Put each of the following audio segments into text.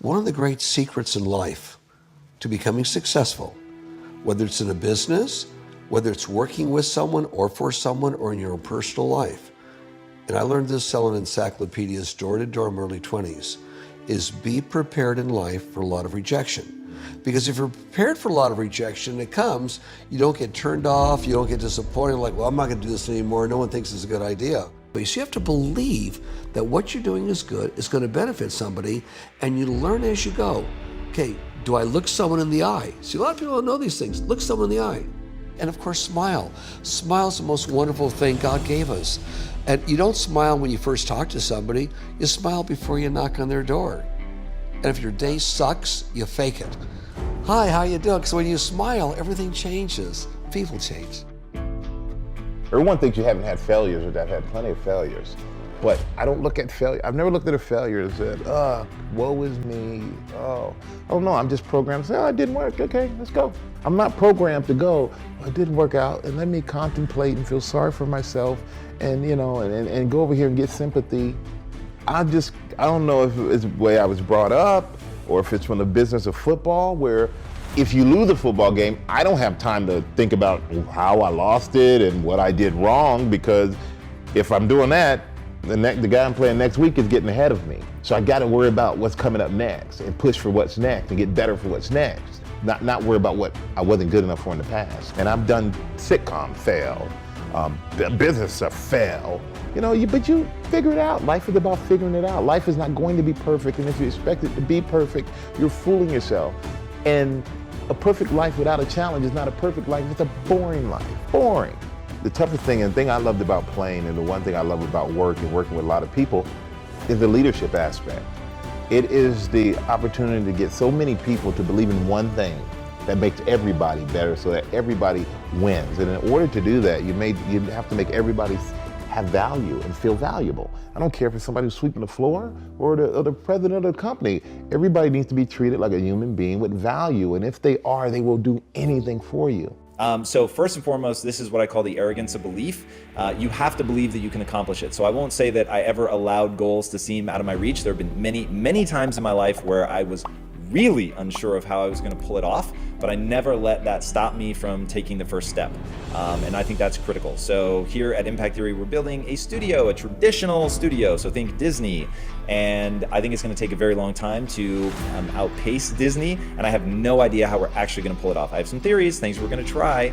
One of the great secrets in life to becoming successful, whether it's in a business, whether it's working with someone or for someone or in your own personal life, and I learned this selling encyclopedias door to door in my early 20s, is be prepared in life for a lot of rejection. Because if you're prepared for a lot of rejection, it comes, you don't get turned off, you don't get disappointed, like, well, I'm not gonna do this anymore, no one thinks it's a good idea. But you have to believe that what you're doing is good, it's gonna benefit somebody, and you learn as you go. Okay, do I look someone in the eye? See, a lot of people don't know these things. Look someone in the eye. And of course, smile. Smile is the most wonderful thing God gave us. And you don't smile when you first talk to somebody, you smile before you knock on their door. And if your day sucks, you fake it. Hi, how you doing? So when you smile, everything changes. People change. Everyone thinks you haven't had failures, or that I've had plenty of failures. But I don't look at failure. I've never looked at a failure and said, woe is me. Oh no, I'm just programmed to say, oh, it didn't work. Okay, let's go. I'm not programmed to go, oh, it didn't work out, and let me contemplate and feel sorry for myself and, you know, and go over here and get sympathy. I don't know if it's the way I was brought up or if it's from the business of football, where if you lose a football game, I don't have time to think about how I lost it and what I did wrong, because if I'm doing that, the guy I'm playing next week is getting ahead of me. So I gotta worry about what's coming up next and push for what's next and get better for what's next. Not worry about what I wasn't good enough for in the past. And I've done sitcom fail, business stuff fail. You know, but you figure it out. Life is about figuring it out. Life is not going to be perfect, and if you expect it to be perfect, you're fooling yourself. And a perfect life without a challenge is not a perfect life, it's a boring life. Boring. The toughest thing, and the thing I loved about playing, and the one thing I love about work and working with a lot of people, is the leadership aspect. It is the opportunity to get so many people to believe in one thing that makes everybody better, so that everybody wins. And in order to do that, you have to make everybody have value and feel valuable. I don't care if it's somebody who's sweeping the floor or the president of the company. Everybody needs to be treated like a human being with value, and if they are, they will do anything for you. So first and foremost, this is what I call the arrogance of belief. You have to believe that you can accomplish it. So I won't say that I ever allowed goals to seem out of my reach. There have been many, many times in my life where I was really unsure of how I was going to pull it off, but I never let that stop me from taking the first step. And I think that's critical. So here at Impact Theory, we're building a studio, a traditional studio. So think Disney. And I think it's going to take a very long time to outpace Disney. And I have no idea how we're actually going to pull it off. I have some theories, things we're going to try.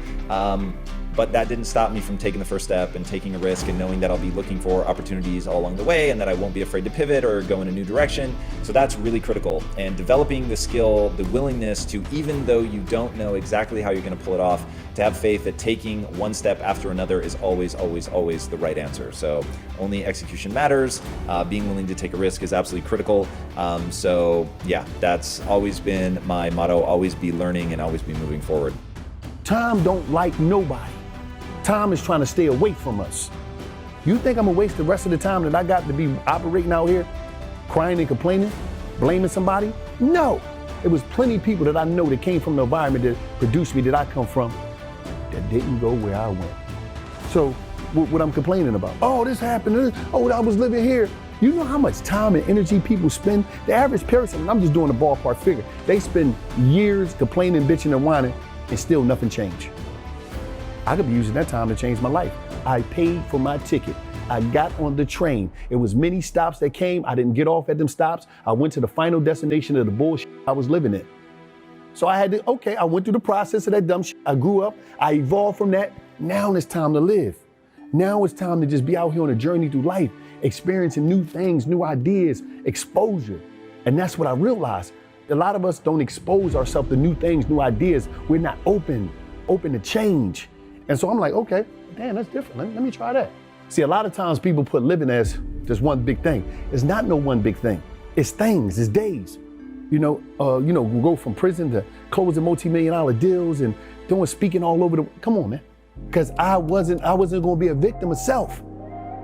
But that didn't stop me from taking the first step and taking a risk and knowing that I'll be looking for opportunities all along the way and that I won't be afraid to pivot or go in a new direction. So that's really critical. And developing the skill, the willingness to, even though you don't know exactly how you're going to pull it off, to have faith that taking one step after another is always, always, always the right answer. So only execution matters. Being willing to take a risk is absolutely critical. So yeah, that's always been my motto, always be learning and always be moving forward. Time don't like nobody. Time is trying to stay away from us. You think I'm gonna waste the rest of the time that I got to be operating out here, crying and complaining, blaming somebody? No. It was plenty of people that I know that came from the environment that produced me, that I come from, that didn't go where I went. So what I'm complaining about? Oh, this happened. Oh, I was living here. You know how much time and energy people spend? The average person, and I'm just doing a ballpark figure, they spend years complaining, bitching, and whining, and still nothing changed. I could be using that time to change my life. I paid for my ticket. I got on the train. It was many stops that came. I didn't get off at them stops. I went to the final destination of the bullshit I was living in. So I had to, I went through the process of that dumb shit. I grew up, I evolved from that. Now it's time to live. Now it's time to just be out here on a journey through life, experiencing new things, new ideas, exposure. And that's what I realized. A lot of us don't expose ourselves to new things, new ideas. We're not open to change. And so I'm like, okay, damn, that's different. Let me try that. See, a lot of times people put living as just one big thing. It's not no one big thing. It's things, it's days. We go from prison to closing multi-million-dollar deals and speaking all over come on, man. Because I wasn't gonna be a victim of self.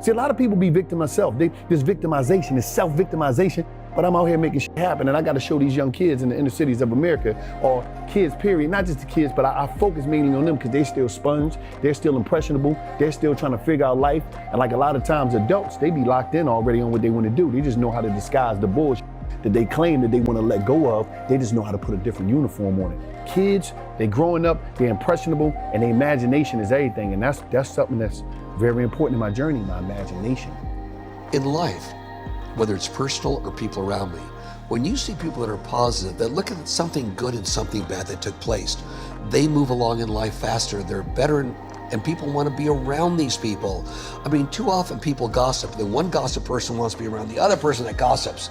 See, a lot of people be victim of self. This victimization, this self-victimization, but I'm out here making shit happen, and I gotta show these young kids in the inner cities of America, or kids period, not just the kids, but I focus mainly on them because they're still sponge, they're still impressionable, they're still trying to figure out life, and like a lot of times adults, they be locked in already on what they wanna do. They just know how to disguise the bullshit. that they claim that they want to let go of. They just know how to put a different uniform on it. Kids, they're growing up, they're impressionable, and their imagination is everything. And that's something that's very important in my journey, my imagination. In life, whether it's personal or people around me, when you see people that are positive, that look at something good and something bad that took place, they move along in life faster, they're better, and people want to be around these people. I mean, too often people gossip. The one gossip person wants to be around the other person that gossips.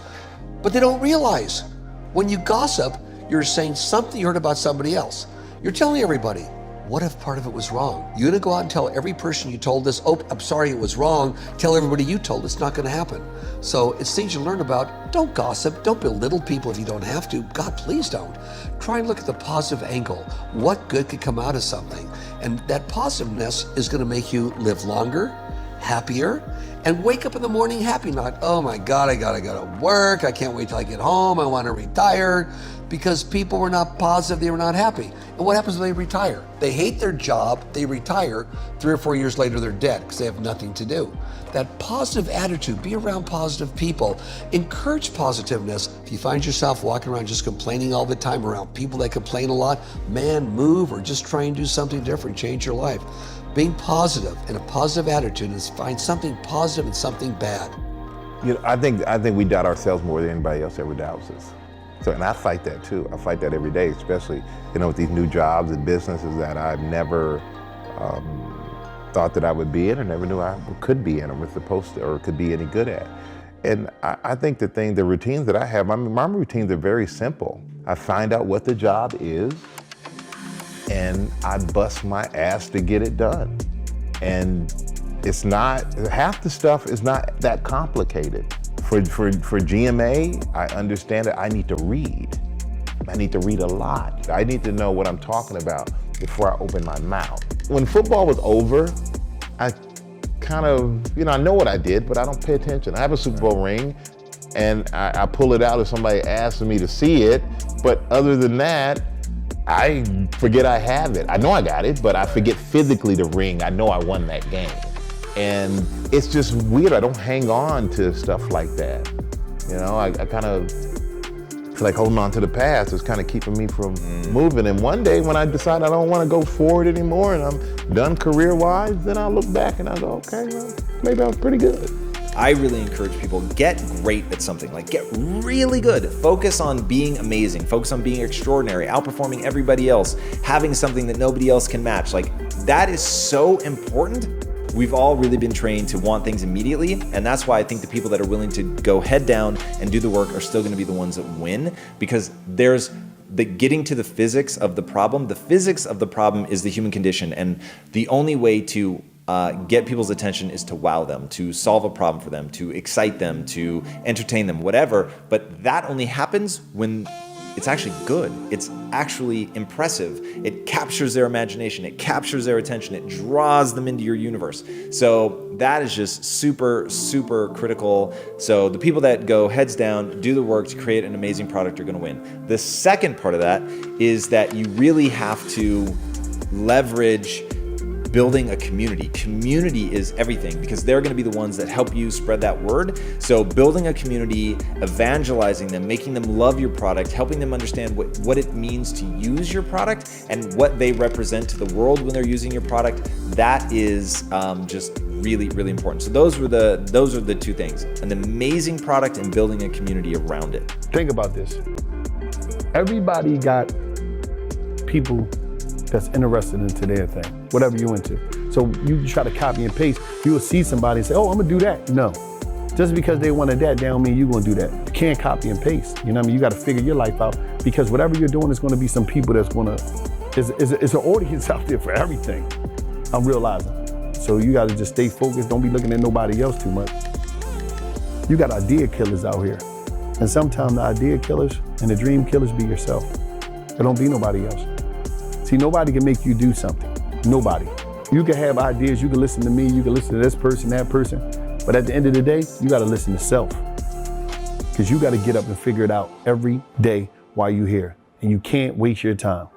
But they don't realize when you gossip, you're saying something you heard about somebody else. You're telling everybody, what if part of it was wrong? You're gonna go out and tell every person you told this, oh, I'm sorry it was wrong. Tell everybody you told, it's not gonna happen. So it's things you learn about. Don't gossip, don't belittle people if you don't have to. God, please don't. Try and look at the positive angle. What good could come out of something? And that positiveness is gonna make you live longer, happier, and wake up in the morning happy, not, oh my God, I gotta go to work, I can't wait till I get home, I wanna retire, because people were not positive, they were not happy. And what happens when they retire? They hate their job, they retire, 3 or 4 years later they're dead because they have nothing to do. That positive attitude, be around positive people, encourage positiveness. If you find yourself walking around just complaining all the time around people that complain a lot, man, move or just try and do something different, change your life. Being positive and a positive attitude is find something positive and something bad. You know, I think we doubt ourselves more than anybody else ever doubts us. So, and I fight that too. I fight that every day, especially, you know, with these new jobs and businesses that I've never thought that I would be in or never knew I could be in or was supposed to or could be any good at. And I think the routines that I have, my routines are very simple. I find out what the job is and I bust my ass to get it done. And it's not, half the stuff is not that complicated. For GMA, I understand that I need to read. I need to read a lot. I need to know what I'm talking about before I open my mouth. When football was over, I kind of, you know, I know what I did, but I don't pay attention. I have a Super Bowl ring, and I pull it out if somebody asks me to see it, but other than that, I forget I have it. I know I got it, but I forget physically the ring. I know I won that game. And it's just weird. I don't hang on to stuff like that. You know, I kind of feel like holding on to the past is kind of keeping me from moving. And one day when I decide I don't want to go forward anymore and I'm done career-wise, then I'll look back and I'll go, okay, well, maybe I was pretty good. I really encourage people, get great at something, like get really good. Focus on being amazing, focus on being extraordinary, outperforming everybody else, having something that nobody else can match. Like that is so important. We've all really been trained to want things immediately, and that's why I think the people that are willing to go head down and do the work are still gonna be the ones that win, because there's the getting to the physics of the problem. The physics of the problem is the human condition, and the only way to get people's attention is to wow them, to solve a problem for them, to excite them, to entertain them, whatever. But that only happens when it's actually good. It's actually impressive. It captures their imagination. It captures their attention. It draws them into your universe. So that is just super, super critical. So the people that go heads down, do the work to create an amazing product are going to win. The second part of that is that you really have to leverage building a community. Community is everything, because they're going to be the ones that help you spread that word. So building a community, evangelizing them, making them love your product, helping them understand what it means to use your product and what they represent to the world when they're using your product, that is just really, really important. So those are the two things: an amazing product and building a community around it. Think about this. Everybody got people that's interested into their thing, whatever you're into. So you try to copy and paste, you will see somebody and say, oh, I'm gonna do that. No, just because they wanted that, that don't mean you're gonna do that. You can't copy and paste, you know what I mean? You gotta figure your life out, because whatever you're doing is gonna be some people that's gonna, it's an audience out there for everything, I'm realizing. So you gotta just stay focused, don't be looking at nobody else too much. You got idea killers out here. And sometimes the idea killers and the dream killers be yourself. There don't be nobody else. See, nobody can make you do something. Nobody. You can have ideas, you can listen to me, you can listen to this person, that person, but at the end of the day, you gotta listen to self. Because you gotta get up and figure it out every day while you're here. And you can't waste your time.